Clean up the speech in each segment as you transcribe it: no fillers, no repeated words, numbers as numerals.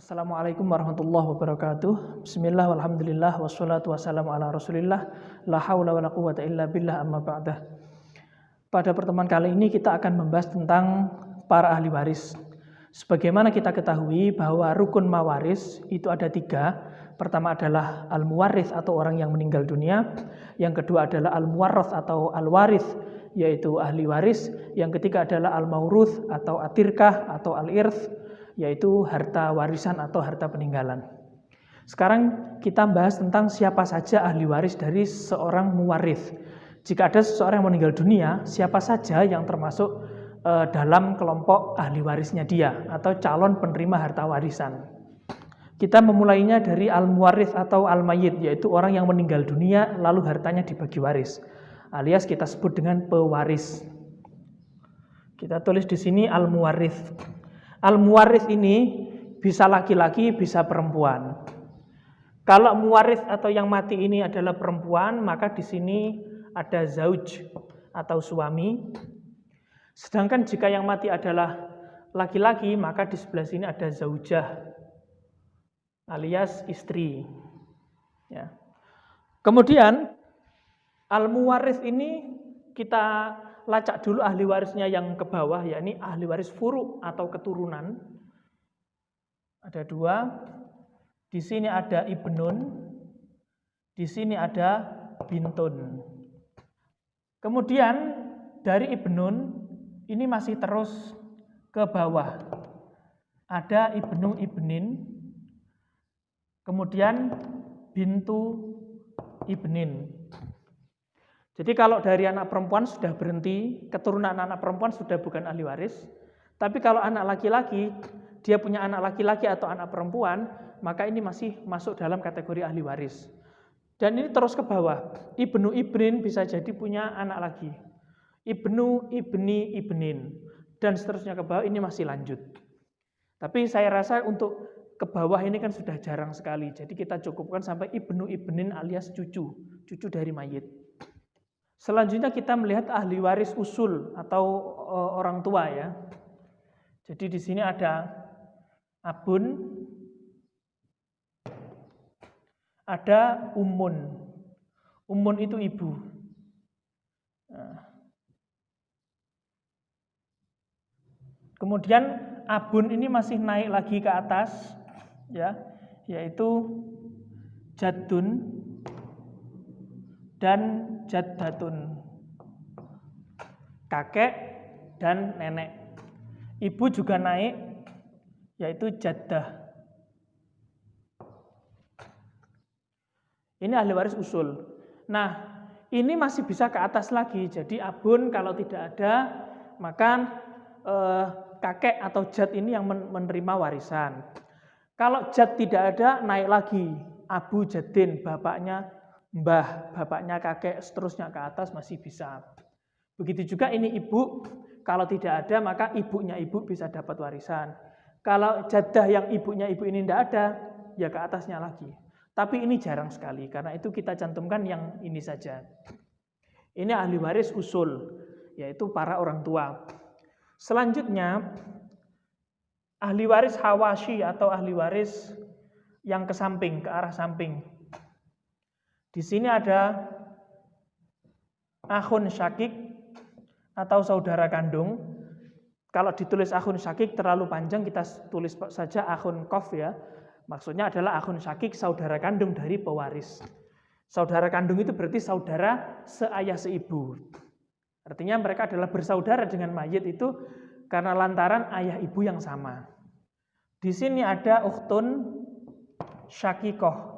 Assalamualaikum warahmatullahi wabarakatuh. Bismillah walhamdulillah wassalatu wassalamu ala rasulillah. La hawla wa la quwata illa billah amma ba'dah. Pada pertemuan kali ini kita akan membahas tentang para ahli waris. Sebagaimana kita ketahui bahwa rukun mawaris itu ada 3. Pertama adalah al-muwarris atau orang yang meninggal dunia. Yang kedua adalah al-muwarras atau al-waris, yaitu ahli waris. Yang ketiga adalah al-mauruth atau atirkah atau al-irth, yaitu harta warisan atau harta peninggalan. Sekarang kita bahas tentang siapa saja ahli waris dari seorang muwarith. Jika ada seseorang yang meninggal dunia, siapa saja yang termasuk dalam kelompok ahli warisnya dia atau calon penerima harta warisan. Kita memulainya dari al-muwarith atau al-mayyit, yaitu orang yang meninggal dunia lalu hartanya dibagi waris, alias kita sebut dengan pewaris. Kita tulis di sini al-muwarith. Al-muwarith ini bisa laki-laki, bisa perempuan. Kalau muwarith atau yang mati ini adalah perempuan, maka di sini ada zauj atau suami. Sedangkan jika yang mati adalah laki-laki, maka di sebelah sini ada zaujah alias istri. Ya. Kemudian al-muwarith ini kita lacak dulu ahli warisnya yang ke bawah, yakni ahli waris furu atau keturunan. Ada 2. Di sini ada ibnun, di sini ada bintun. Kemudian dari ibnun ini masih terus ke bawah. Ada ibnu ibnin, kemudian bintu ibnin. Jadi kalau dari anak perempuan sudah berhenti, keturunan anak perempuan sudah bukan ahli waris. Tapi kalau anak laki-laki, dia punya anak laki-laki atau anak perempuan, maka ini masih masuk dalam kategori ahli waris. Dan ini terus ke bawah. Ibnu ibnin bisa jadi punya anak lagi. Ibnu ibni ibnin. Dan seterusnya ke bawah, ini masih lanjut. Tapi saya rasa untuk ke bawah ini kan sudah jarang sekali. Jadi kita cukupkan sampai ibnu ibnin alias cucu dari mayit. Selanjutnya kita melihat ahli waris usul atau orang tua ya. Jadi di sini ada abun, ada ummun. Ummun itu ibu. Nah. Kemudian abun ini masih naik lagi ke atas ya, yaitu jaddun dan jaddatun, kakek dan nenek. Ibu juga naik, yaitu jaddah. Ini ahli waris usul. Nah, ini masih bisa ke atas lagi. Jadi abun kalau tidak ada, maka kakek atau jad ini yang menerima warisan. Kalau jad tidak ada, naik lagi. Abu jadin, bapaknya mbah, bapaknya kakek, seterusnya ke atas masih bisa. Begitu juga ini ibu, kalau tidak ada maka ibunya ibu bisa dapat warisan. Kalau jaddah yang ibunya ibu ini tidak ada, ya ke atasnya lagi. Tapi ini jarang sekali, karena itu kita cantumkan yang ini saja. Ini ahli waris usul, yaitu para orang tua. Selanjutnya, ahli waris hawashi atau ahli waris yang ke samping, ke arah samping. Di sini ada akhun syakik atau saudara kandung. Kalau ditulis akhun syakik terlalu panjang, kita tulis saja akhun kof ya. Maksudnya adalah akhun syakik, saudara kandung dari pewaris. Saudara kandung itu berarti saudara seayah seibu. Artinya mereka adalah bersaudara dengan mayit itu karena lantaran ayah ibu yang sama. Di sini ada ukhtun syakikoh.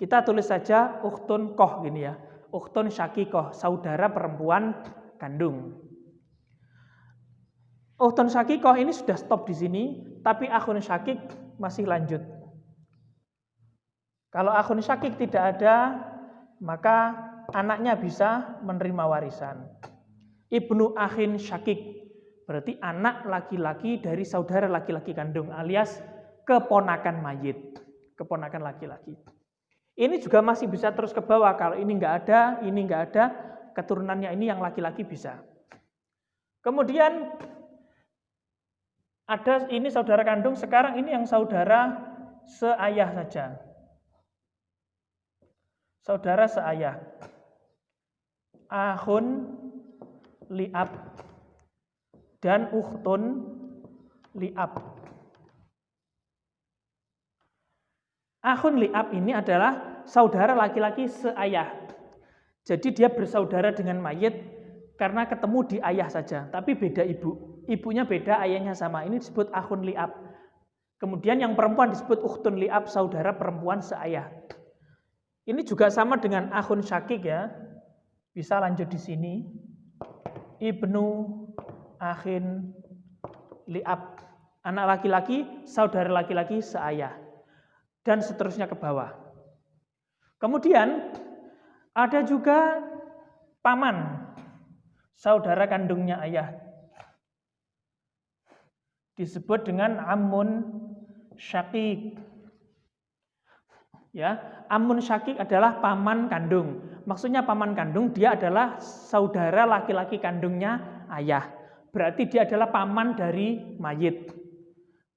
Kita tulis saja ukhtun koh gini ya. Ukhtun syakikoh, saudara perempuan kandung. Ukhtun syakikoh ini sudah stop di sini, tapi akhun syakik masih lanjut. Kalau akhun syakik tidak ada, maka anaknya bisa menerima warisan. Ibnu akhin syakik, berarti anak laki-laki dari saudara laki-laki kandung alias keponakan mayit, keponakan laki-laki. Ini juga masih bisa terus ke bawah. Kalau ini enggak ada, keturunannya ini yang laki-laki bisa. Kemudian Ada ini saudara kandung, sekarang ini yang saudara seayah saja. Saudara seayah. Akhun li'ab dan ukhtun li'ab. Akhun li'ab ini adalah saudara laki-laki seayah. Jadi dia bersaudara dengan mayit karena ketemu di ayah saja, tapi beda ibu. Ibunya beda, ayahnya sama. Ini disebut akhun li'ab. Kemudian yang perempuan disebut ukhtun li'ab, saudara perempuan seayah. Ini juga sama dengan akhun syakik ya. Bisa lanjut di sini. Ibnu akhin li'ab. Anak laki-laki, saudara laki-laki seayah. Dan seterusnya ke bawah. Kemudian ada juga paman, saudara kandungnya ayah. Disebut dengan ammun syakik. Ya, ammun syakik adalah paman kandung. Maksudnya paman kandung, dia adalah saudara laki-laki kandungnya ayah. Berarti dia adalah paman dari mayit.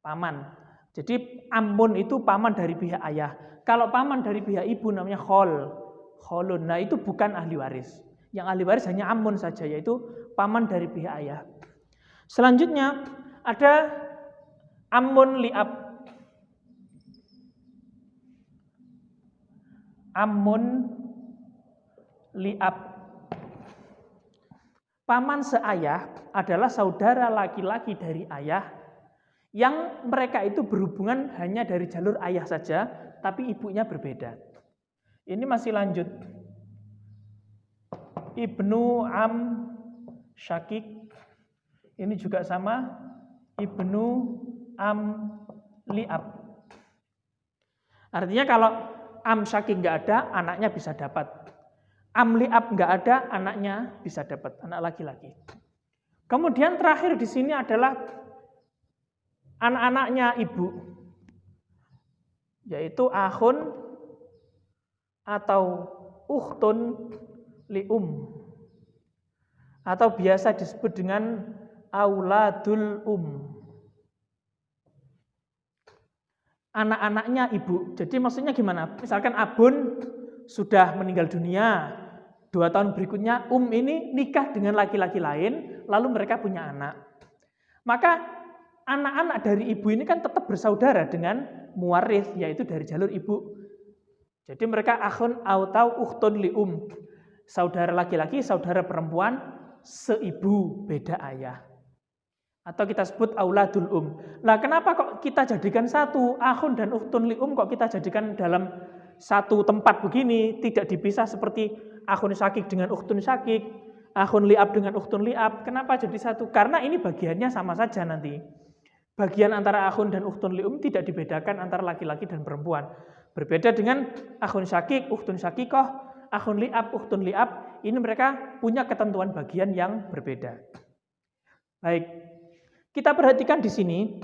Paman. Jadi ammun itu paman dari pihak ayah. Kalau paman dari pihak ibu namanya kholun. Nah itu bukan ahli waris. Yang ahli waris hanya ammun saja, yaitu paman dari pihak ayah. Selanjutnya ada ammun li'ab. Ammun li'ab. Paman seayah adalah saudara laki-laki dari ayah yang mereka itu berhubungan hanya dari jalur ayah saja, tapi ibunya berbeda. Ini masih lanjut. Ibnu am syakik. Ini juga sama. Ibnu am li'ab. Artinya kalau am syakik nggak ada, anaknya bisa dapat. Am li'ab nggak ada, anaknya bisa dapat, anak laki-laki. Kemudian terakhir di sini adalah anak-anaknya ibu, yaitu akhun atau ukhtun li'um, atau biasa disebut dengan auladul anak-anaknya ibu. Jadi maksudnya gimana? Misalkan abun sudah meninggal dunia, 2 tahun berikutnya ini nikah dengan laki-laki lain, lalu mereka punya anak. Maka anak-anak dari ibu ini kan tetap bersaudara dengan muwaris, yaitu dari jalur ibu. Jadi mereka akhun atau ukhtun li'um. Saudara laki-laki, saudara perempuan, seibu beda ayah. Atau kita sebut auladul Nah, kenapa kok kita jadikan satu akhun dan ukhtun li'um, kok kita jadikan dalam satu tempat begini, tidak dipisah seperti akhun syakik dengan ukhtun syakik, akhun li'ab dengan ukhtun li'ab. Kenapa jadi satu? Karena ini bagiannya sama saja nanti. Bagian antara akhun dan ukhtun li'um tidak dibedakan antara laki-laki dan perempuan. Berbeda dengan akhun syakik, ukhtun syakikoh, akhun li'ab, ukhtun li'ab, ini mereka punya ketentuan bagian yang berbeda. Baik, kita perhatikan di sini,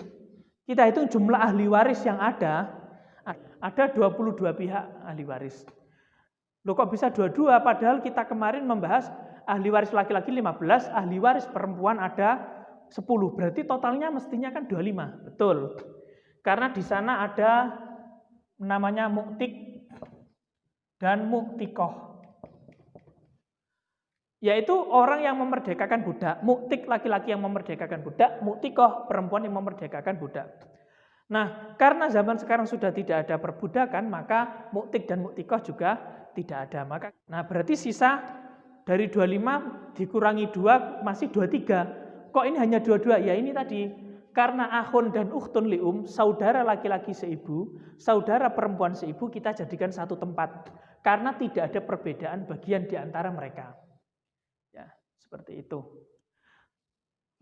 kita hitung jumlah ahli waris yang ada 22 pihak ahli waris. Loh kok bisa 22, padahal kita kemarin membahas ahli waris laki-laki 15, ahli waris perempuan ada 10, berarti totalnya mestinya kan 25, betul. Karena di sana ada namanya muktik dan muktikoh, yaitu orang yang memerdekakan budak. Muktik laki-laki yang memerdekakan budak, muktikoh perempuan yang memerdekakan budak. Nah, karena zaman sekarang sudah tidak ada perbudakan, maka muktik dan muktikoh juga tidak ada. Nah, berarti sisa dari 25 dikurangi 2 masih 23. Kok ini hanya 22? Ya ini tadi, karena akhun dan ukhtun li'um, saudara laki-laki seibu, saudara perempuan seibu, kita jadikan satu tempat. Karena tidak ada perbedaan bagian di antara mereka. Ya, seperti itu.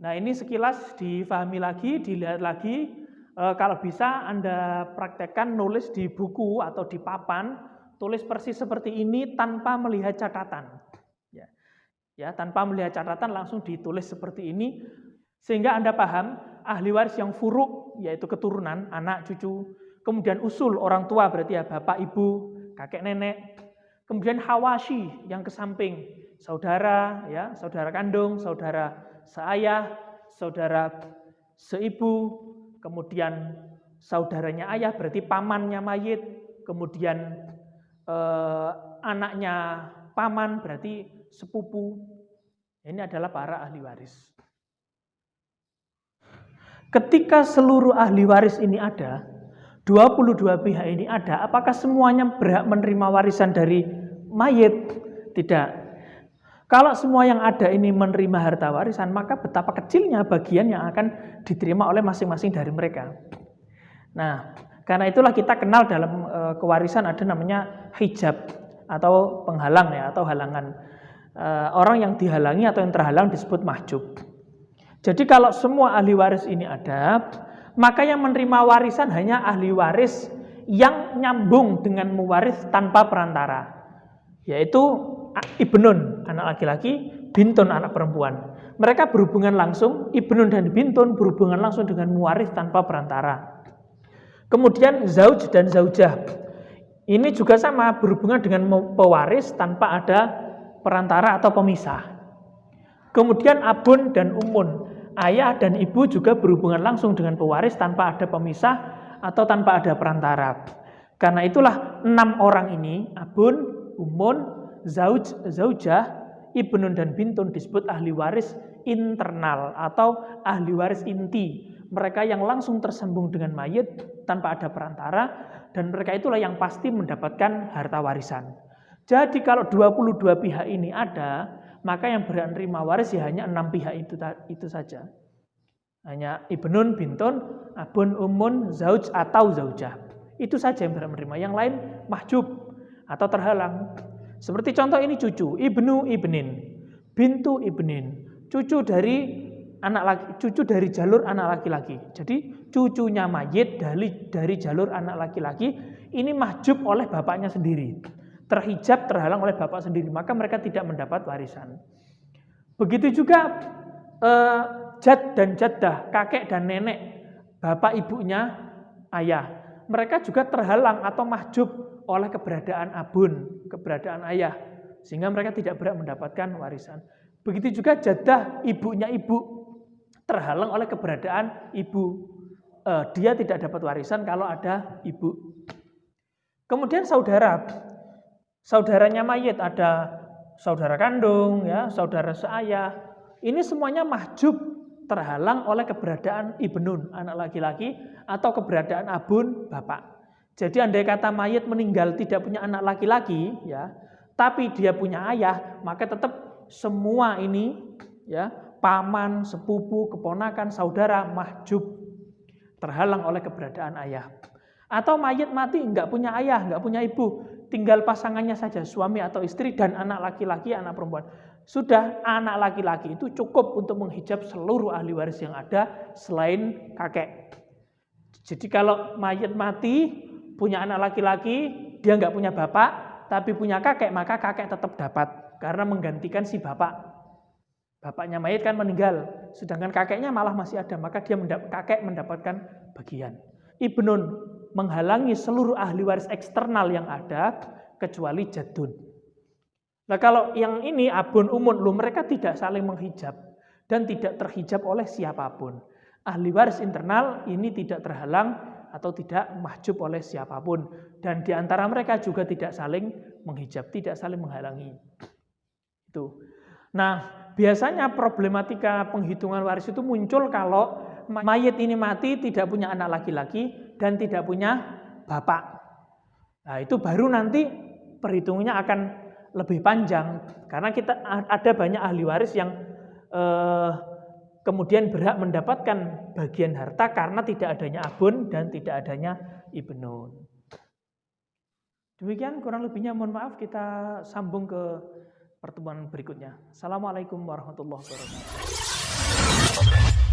Nah, ini sekilas difahami lagi, dilihat lagi. Kalau bisa Anda praktekkan nulis di buku atau di papan, tulis persis seperti ini tanpa melihat catatan. Ya, tanpa melihat catatan langsung ditulis seperti ini, sehingga Anda paham ahli waris yang furuk, yaitu keturunan, anak, cucu, kemudian usul, orang tua berarti ya bapak, ibu, kakek, nenek, kemudian hawashi yang ke samping, saudara, ya, saudara kandung, saudara seayah, saudara seibu, kemudian saudaranya ayah berarti pamannya mayit, kemudian anaknya paman berarti sepupu. Ini adalah para ahli waris. Ketika seluruh ahli waris ini ada, 22 pihak ini ada, apakah semuanya berhak menerima warisan dari mayit? Tidak. Kalau semua yang ada ini menerima harta warisan, maka betapa kecilnya bagian yang akan diterima oleh masing-masing dari mereka. Nah, karena itulah kita kenal dalam kewarisan ada namanya hijab atau penghalang ya, atau halangan. Orang yang dihalangi atau yang terhalang disebut mahjub. Jadi kalau semua ahli waris ini ada, maka yang menerima warisan hanya ahli waris yang nyambung dengan mewaris tanpa perantara, yaitu ibnun, anak laki-laki, bintun, anak perempuan. Mereka berhubungan langsung, ibnun dan bintun berhubungan langsung dengan mewaris tanpa perantara. Kemudian zauj dan zaujah, ini juga sama, berhubungan dengan pewaris tanpa ada perantara atau pemisah. Kemudian abun dan umun, ayah dan ibu juga berhubungan langsung dengan pewaris tanpa ada pemisah atau tanpa ada perantara. Karena itulah 6 orang ini, abun, umun, zauj, zaujah, ibnun dan bintun disebut ahli waris internal atau ahli waris inti. Mereka yang langsung tersambung dengan mayit tanpa ada perantara, dan mereka itulah yang pasti mendapatkan harta warisan. Jadi kalau 22 pihak ini ada, maka yang berhak menerima waris ya hanya 6 pihak itu saja. Hanya ibnun, bintun, abun, umun, zauj atau zaujah. Itu saja yang berhak menerima. Yang lain mahjub atau terhalang. Seperti contoh ini cucu, ibnu ibnin, bintu ibnin, cucu dari jalur anak laki-laki. Jadi cucunya mayit dari jalur anak laki-laki ini mahjub oleh bapaknya sendiri, terhijab, terhalang oleh bapak sendiri, maka mereka tidak mendapat warisan. Begitu juga jad dan jaddah, kakek dan nenek, bapak ibunya ayah, mereka juga terhalang atau mahjub oleh keberadaan abun, keberadaan ayah, sehingga mereka tidak berhak mendapatkan warisan. Begitu juga jaddah, ibunya ibu, terhalang oleh keberadaan ibu. Dia tidak dapat warisan kalau ada ibu. Kemudian saudaranya mayit, ada saudara kandung, ya, saudara seayah. Ini semuanya mahjub, terhalang oleh keberadaan ibnun, anak laki-laki, atau keberadaan abun, bapak. Jadi andai kata mayit meninggal tidak punya anak laki-laki, ya, tapi dia punya ayah, maka tetap semua ini, ya, paman, sepupu, keponakan, saudara, mahjub, terhalang oleh keberadaan ayah. Atau mayit mati nggak punya ayah, nggak punya ibu, tinggal pasangannya saja, suami atau istri dan anak laki-laki, anak perempuan. Sudah, anak laki-laki itu cukup untuk menghijab seluruh ahli waris yang ada selain kakek. Jadi kalau mayit mati punya anak laki-laki, dia nggak punya bapak, tapi punya kakek, maka kakek tetap dapat karena menggantikan si bapak. Bapaknya mayit kan meninggal, sedangkan kakeknya malah masih ada, maka kakek mendapatkan bagian. Ibnun menghalangi seluruh ahli waris eksternal yang ada kecuali jadun. Nah kalau yang ini abun umun, mereka tidak saling menghijab dan tidak terhijab oleh siapapun. Ahli waris internal ini tidak terhalang atau tidak mahjub oleh siapapun, dan di antara mereka juga tidak saling menghijab, tidak saling menghalangi. Itu. Nah, biasanya problematika penghitungan waris itu muncul kalau mayit ini mati tidak punya anak laki-laki dan tidak punya bapak. Nah, itu baru nanti perhitungannya akan lebih panjang karena kita ada banyak ahli waris yang kemudian berhak mendapatkan bagian harta karena tidak adanya abun dan tidak adanya ibnun. Demikian kurang lebihnya, mohon maaf, kita sambung ke pertemuan berikutnya. Assalamualaikum warahmatullahi wabarakatuh.